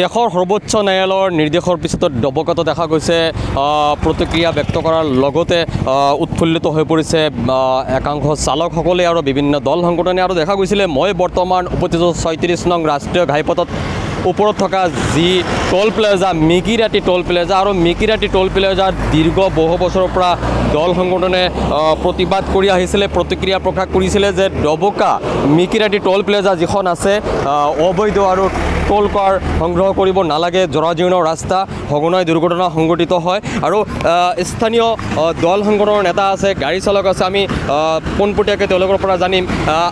দেশৰ সৰ্বোচ্চ ন্যায়ালয়ৰ নিৰ্দেশৰ পিছতো ডবকাটো দেখা গৈছে প্ৰতিক্ৰিয়া ব্যক্ত কৰাৰ লগতে উৎফুল্লিত হৈ পৰিছে একাংশ চালকসকলে আৰু বিভিন্ন দল সংগঠনে আৰু দেখা গৈছিলে মই বৰ্তমান উপস্থিত ৩৬ নং ৰাষ্ট্ৰীয় ঘাইপথত ওপৰত থকা যি টোল প্লাজা মিকিৰাটি টোল প্লাজা আৰু মিকিৰাটি টোল প্লাজাৰ দীৰ্ঘ বহু বছৰৰ পৰা দল সংগঠনে প্ৰতিবাদ কৰি আহিছিলে প্ৰতিক্ৰিয়া প্ৰকাশ কৰিছিলে যে ডবকা মিকিৰাটি টোল প্লাজা যিখন আছে অবৈধ আৰু টোল কৰ সংগ্ৰহ কৰিব নালাগে জৰাজীৰ্ণ ৰাস্তা সঘনাই দুৰ্ঘটনা সংঘটিত হয় আৰু স্থানীয় দল সংগঠনৰ নেতা আছে গাড়ী চালক আছে আমি পোনপটীয়াকৈ তেওঁলোকৰ পৰা জানিম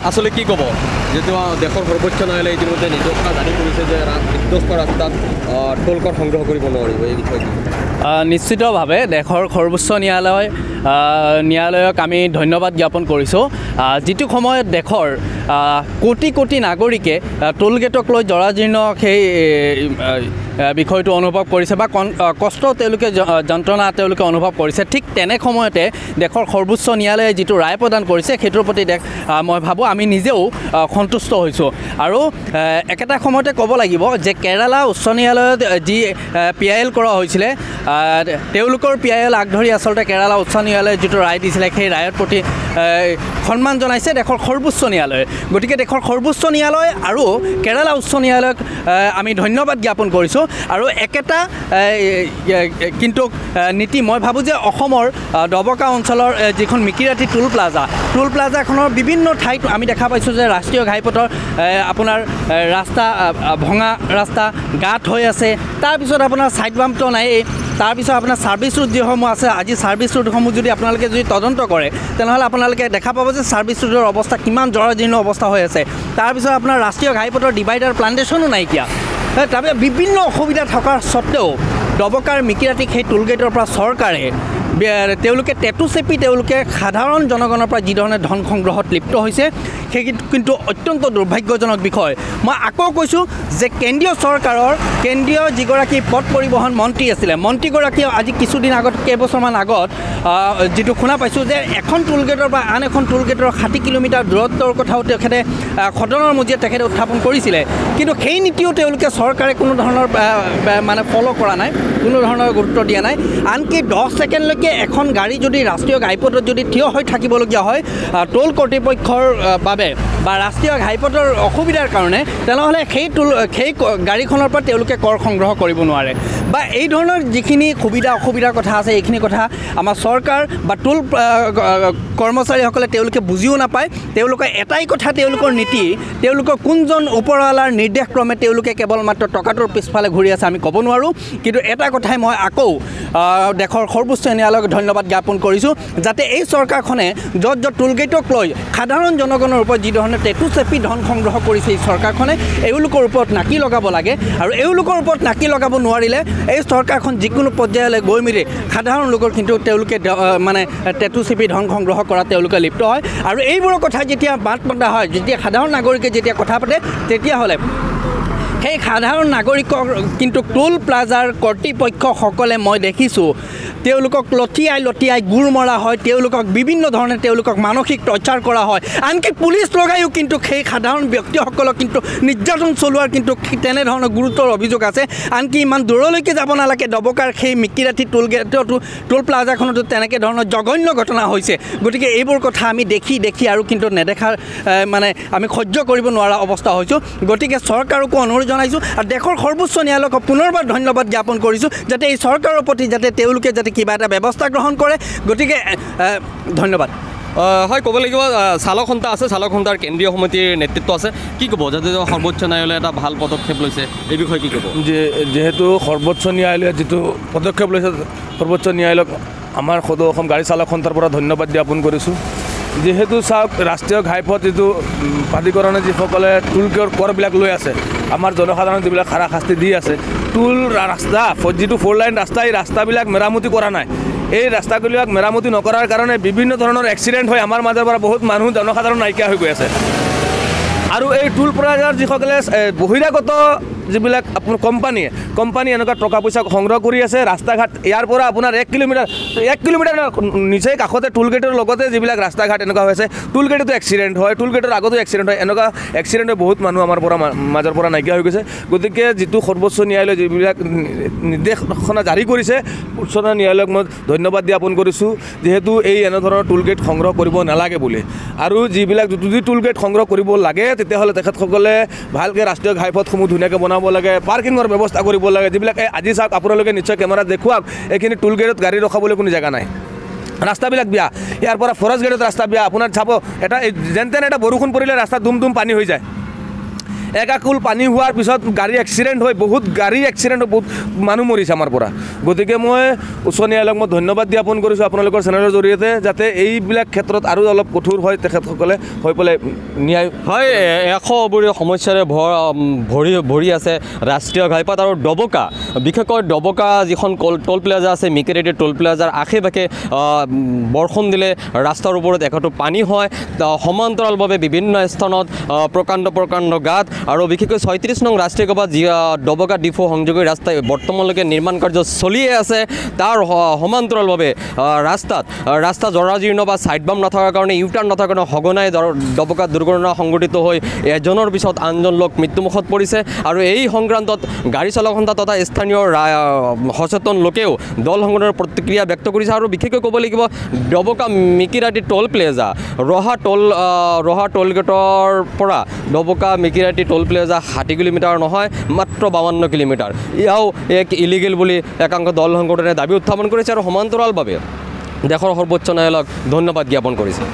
আসলে কি ক'ব যেটো দেশৰ সৰ্বোচ্চ ন্যায়ালয়ে ইতিমধ্যে নিৰ্দেশনা জাৰি কৰিছে যে নিৰ্দিষ্ট ৰাস্তাত টোল কৰ সংগ্ৰহ কৰিব নোৱাৰিব এই বিষয়ে নিশ্চিতভাৱে দেশৰ সৰ্বোচ্চ ন্যায়ালয়ক আমি ধন্যবাদ জ্ঞাপন কৰিছোঁ যিটো সময়ত দেশৰ কোটি কোটি নাগৰিকে টোল গেটক লৈ জৰাজীৰ্ণ সেই বিষয়টো অনুভৱ কৰিছে বা কষ্ট তেওঁলোকে যন্ত্ৰণা তেওঁলোকে অনুভৱ কৰিছে ঠিক তেনে সময়তে দেশৰ সৰ্বোচ্চ ন্যায়ালয়ে যিটো ৰায় প্ৰদান কৰিছে সেইটোৰ প্ৰতি মই ভাবোঁ আমি নিজেও সন্তুষ্ট হৈছোঁ আৰু একেটা সময়তে ক'ব লাগিব যে কেৰালা উচ্চ ন্যায়ালয়ত যি PIL কৰা হৈছিলে তেওঁলোকৰ PIL আগধৰি আচলতে কেৰালা উচ্চ ন্যায়ালয়ে যিটো ৰায় দিছিলে সেই ৰায়ৰ প্ৰতি সন্মান জনাইছে দেশৰ সৰ্বোচ্চ ন্যায়ালয়ে গতিকে দেশৰ সৰ্বোচ্চ ন্যায়ালয় আৰু কেৰালা উচ্চ ন্যায়ালয়ক আমি ধন্যবাদ জ্ঞাপন কৰিছোঁ আৰু একেটা কিন্তু নীতি মই ভাবোঁ যে অসমৰ ডবকা অঞ্চলৰ যিখন মিকিৰাটি টোল প্লাজাখনৰ বিভিন্ন ঠাইত আমি দেখা পাইছোঁ যে ৰাষ্ট্ৰীয় ঘাইপথৰ আপোনাৰ ৰাস্তা ভঙা ৰাস্তা গাঁত হৈ আছে তাৰপিছত আপোনাৰ ছাইড বাম্পটো নাই তাৰপিছত আপোনাৰ ছাৰ্ভিচ ৰুট যিসমূহ আছে আজি ছাৰ্ভিচ ৰুটসমূহ যদি আপোনালোকে যদি তদন্ত কৰে তেনেহ'লে আপোনালোকে দেখা পাব যে ছাৰ্ভিচ ৰুটৰ অৱস্থা কিমান জৰাজীৰ্ণ অৱস্থা হৈ আছে তাৰপিছত আপোনাৰ ৰাষ্ট্ৰীয় ঘাইপথৰ ডিভাইডাৰ প্লান্টেশ্যনো নাইকিয়া তাৰপিছত বিভিন্ন অসুবিধা থকাৰ স্বত্তেও ডবকাৰ মিকিৰাটিক সেই টোল গেটৰ পৰা চৰকাৰে তেওঁলোকে টেটু চেপি তেওঁলোকে সাধাৰণ জনগণৰ পৰা যি ধৰণে ধন সংগ্ৰহত লিপ্ত হৈছে সেই কিন্তু অত্যন্ত দুৰ্ভাগ্যজনক বিষয় মই আকৌ কৈছোঁ যে কেন্দ্ৰীয় চৰকাৰৰ কেন্দ্ৰীয় যিগৰাকী পথ পৰিবহণ মন্ত্ৰী আছিলে মন্ত্ৰীগৰাকীয়ে আজি কিছুদিন আগত কেইবছৰমান আগত যিটো শুনা পাইছোঁ যে এখন টোল গেটৰ পৰা আন এখন টোল গেটৰ 60 কিলোমিটাৰ দূৰত্বৰ কথাও তেখেতে সদনৰ মজিয়াত তেখেতে উত্থাপন কৰিছিলে কিন্তু সেই নীতিও তেওঁলোকে চৰকাৰে কোনো ধৰণৰ মানে ফ'ল' কৰা নাই কোনো ধৰণৰ গুৰুত্ব দিয়া নাই আনকি 10 ছেকেণ্ডলৈকে এখন গাড়ী যদি ৰাষ্ট্ৰীয় ঘাইপথত যদি থিয় হৈ থাকিবলগীয়া হয় টোল কৰ্তৃপক্ষৰ বাবে বা ৰাষ্ট্ৰীয় ঘাইপথৰ অসুবিধাৰ কাৰণে তেনেহ'লে সেই গাড়ীখনৰ পৰা তেওঁলোকে কৰ সংগ্ৰহ কৰিব নোৱাৰে বা এই ধৰণৰ যিখিনি সুবিধা অসুবিধাৰ কথা আছে এইখিনি কথা আমাৰ চৰকাৰ বা টোল কৰ্মচাৰীসকলে তেওঁলোকে বুজিও নাপায় তেওঁলোকৰ এটাই কথা তেওঁলোকৰ নীতি তেওঁলোকৰ কোনজন ওপৰৱালাৰ নিৰ্দেশক্ৰমে তেওঁলোকে কেৱল মাত্ৰ টকাটোৰ পিছফালে ঘূৰি আছে আমি ক'ব নোৱাৰোঁ কিন্তু এটা কথাই মই আকৌ দেশৰ সৰ্বোচ্চ ন্যায়ালয়ক ধন্যবাদ জ্ঞাপন কৰিছোঁ যাতে এই চৰকাৰখনে য'ত টোল গেটক লৈ সাধাৰণ জনগণৰ ওপৰত যি ধৰণে টেটু চেপি ধন সংগ্ৰহ কৰিছে এই চৰকাৰখনে এওঁলোকৰ ওপৰত নাকি লগাব লাগে আৰু এওঁলোকৰ ওপৰত নাকি লগাব নোৱাৰিলে এই চৰকাৰখন যিকোনো পৰ্যায়লৈ গৈ মেলি সাধাৰণ লোকৰ কিন্তু তেওঁলোকে মানে টেটু চেপি ধন সংগ্ৰহ কৰা তেওঁলোকে লিপ্ত হয় আৰু এইবোৰৰ কথা যেতিয়া মাত মতা হয় যেতিয়া সাধাৰণ নাগৰিকে যেতিয়া কথা পাতে তেতিয়াহ'লে সেই সাধাৰণ নাগৰিকৰ কিন্তু টোল প্লাজাৰ কৰ্তৃপক্ষসকলে মই দেখিছোঁ তেওঁলোকক লঠিয়াই গুৰ মৰা হয় তেওঁলোকক বিভিন্ন ধৰণে তেওঁলোকক মানসিক টৰ্চাৰ কৰা হয় আনকি পুলিচ লগায়ো কিন্তু সেই সাধাৰণ ব্যক্তিসকলক কিন্তু নিৰ্যাতন চলোৱাৰ কিন্তু তেনেধৰণৰ গুৰুতৰ অভিযোগ আছে আনকি ইমান দূৰলৈকে যাব নালাগে ডবকাৰ সেই মিকিৰাটি টোল প্লাজাখনতো তেনেকৈ ধৰণৰ জঘন্য ঘটনা হৈছে গতিকে এইবোৰ কথা আমি দেখি আৰু কিন্তু নেদেখাৰ মানে আমি সহ্য কৰিব নোৱাৰা অৱস্থা হৈছোঁ গতিকে চৰকাৰকো অনুৰোধ জনাইছোঁ আৰু দেশৰ সৰ্বোচ্চ ন্যায়ালয়ক পুনৰবাৰ ধন্যবাদ জ্ঞাপন কৰিছোঁ যাতে এই চৰকাৰৰ প্ৰতি যাতে তেওঁলোকে যাতে কিবা এটা ব্যৱস্থা গ্ৰহণ কৰে গতিকে ধন্যবাদ হয় ক'ব লাগিব চালক সন্থা আছে চালক সন্থাৰ কেন্দ্ৰীয় সমিতিৰ নেতৃত্ব আছে কি ক'ব যাতে সৰ্বোচ্চ ন্যায়ালয়ে এটা ভাল পদক্ষেপ লৈছে এই বিষয়ে কি ক'ব যেহেতু সৰ্বোচ্চ ন্যায়ালয়ে যিটো পদক্ষেপ লৈছে সৰ্বোচ্চ ন্যায়ালয়ক আমাৰ সদৌ অসম গাড়ী চালক সন্থাৰ পৰা ধন্যবাদ জ্ঞাপন কৰিছোঁ যেহেতু চাওক ৰাষ্ট্ৰীয় ঘাইপথ যিটো প্ৰাধিকৰণে যিসকলে টোল কৰবিলাক লৈ আছে আমাৰ জনসাধাৰণ যিবিলাক হাৰাশাস্তি দি আছে টোল ৰাস্তা যিটো 4 লাইন ৰাস্তা এই ৰাস্তাবিলাক মেৰামতি কৰা নাই এই ৰাস্তাবিলাক মেৰামতি নকৰাৰ কাৰণে বিভিন্ন ধৰণৰ এক্সিডেণ্ট হয় আমাৰ মাজৰ পৰা বহুত মানুহ জনসাধাৰণ নাইকিয়া হৈ গৈ আছে আৰু এই টোল প্লাজাৰ যিসকলে বহিৰাগত যিবিলাক আপোনাৰ কোম্পানী এনেকুৱা টকা পইচা সংগ্ৰহ কৰি আছে ৰাস্তা ঘাট ইয়াৰ পৰা আপোনাৰ 1 কিলোমিটাৰ নিচেই কাষতে টোল গেটৰ লগতে যিবিলাক ৰাস্তা ঘাট এনেকুৱা হৈছে টোল গেটতো এক্সিডেণ্ট হয় টোল গেটৰ আগতো এক্সিডেণ্ট হয় এনেকুৱা এক্সিডেণ্টে বহুত মানুহ আমাৰ পৰা মাজৰ পৰা নাইকিয়া হৈ গৈছে গতিকে যিটো সৰ্বোচ্চ ন্যায়ালয়ে যিবিলাক নিৰ্দেশনা জাৰি কৰিছে উচ্চতম ন্যায়ালয়ক মই ধন্যবাদ জ্ঞাপন কৰিছোঁ যিহেতু এই এনেধৰণৰ টোল গেট সংগ্ৰহ কৰিব নালাগে বুলি আৰু যিবিলাক যদি টোল গেট সংগ্ৰহ কৰিব লাগে তেতিয়াহ'লে তেখেতসকলে ভালকৈ ৰাষ্ট্ৰীয় ঘাইপথসমূহ ধুনীয়াকৈ বনাব লাগে পাৰ্কিঙৰ ব্যৱস্থা কৰিব লাগে যিবিলাক আজি চাওক আপোনালোকে নিশ্চয় কেমেৰাত দেখুৱাওক এইখিনি টোল গেটত গাড়ী ৰখাবলৈ কোনো জেগা নাই ৰাস্তাবিলাক বেয়া ইয়াৰ পৰা ফৰেষ্ট গেটত ৰাস্তা বেয়া আপোনাৰ চাব এটা যেন তেন এটা বৰষুণ পৰিলে ৰাস্তা দুম পানী হৈ যায় একাকুল পানী হোৱাৰ পিছত গাড়ী এক্সিডেণ্ট হৈ বহুত গাড়ী এক্সিডেণ্ট হৈ বহুত মানুহ মৰিছে আমাৰ পৰা গতিকে মই উচ্চ ন্যায়ালয়ক মই ধন্যবাদ জ্ঞাপন কৰিছোঁ আপোনালোকৰ চেনেলৰ জৰিয়তে যাতে এইবিলাক ক্ষেত্ৰত আৰু অলপ কঠোৰ হয় তেখেতসকলে হৈ পেলাই ন্যায় হয় 100 সমস্যাৰে ভৰি আছে ৰাষ্ট্ৰীয় ঘাইপথ আৰু ডবকা বিশেষকৈ ডবকা যিখন টোল প্লাজা আছে মিকিৰেটি টোল প্লাজাৰ আশে পাশে বৰষুণ দিলে ৰাস্তাৰ ওপৰত একাটো পানী হয় সমান্তৰালভাৱে বিভিন্ন স্থানত প্ৰকাণ্ড গাঁত আৰু বিশেষকৈ 36 নং ৰাষ্ট্ৰীয় ঘাইপথ যি ডবকা ডিফু সংযোগী ৰাস্তা বৰ্তমানলৈকে নিৰ্মাণ কাৰ্য চলিয়ে আছে তাৰ সমান্তৰালভাৱে ৰাস্তা জৰাজীৰ্ণ বা ছাইড বাম নথকাৰ কাৰণে ইউটাৰ্ণ নথকাৰ কাৰণে সঘনাই ডবকা দুৰ্ঘটনা সংঘটিত হৈ এজনৰ পিছত আনজন লোক মৃত্যুমুখত পৰিছে আৰু এই সংক্ৰান্তত গাড়ী চালক সন্থা তথা স্থানীয় সচেতন লোকেও দল সংগঠনৰ প্ৰতিক্ৰিয়া ব্যক্ত কৰিছে আৰু বিশেষকৈ ক'ব লাগিব ডবকা মিকিৰাটি টোল প্লাজা ৰহা টোল গেটৰ পৰা ডবকা মিকিৰাটি টোল প্লাজা 60 কিলোমিটাৰ নহয় মাত্ৰ 52 কিলোমিটাৰ ইয়াও এক ইলিগেল বুলি একাংশ দল সংগঠনে দাবী উত্থাপন কৰিছে আৰু সমান্তৰালভাৱে দেশৰ সৰ্বোচ্চ ন্যায়ালয়ক ধন্যবাদ জ্ঞাপন কৰিছে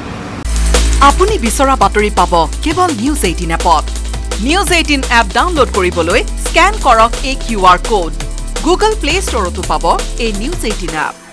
আপুনি বিচৰা বাতৰি পাব কেৱল নিউজ 18 এপত নিউজ 18 এপ ডাউনলোড কৰিবলৈ স্ক্যান কৰক এই QR কোড গুগল প্লে ষ্টৰতো পাব এই নিউজ 18 এপ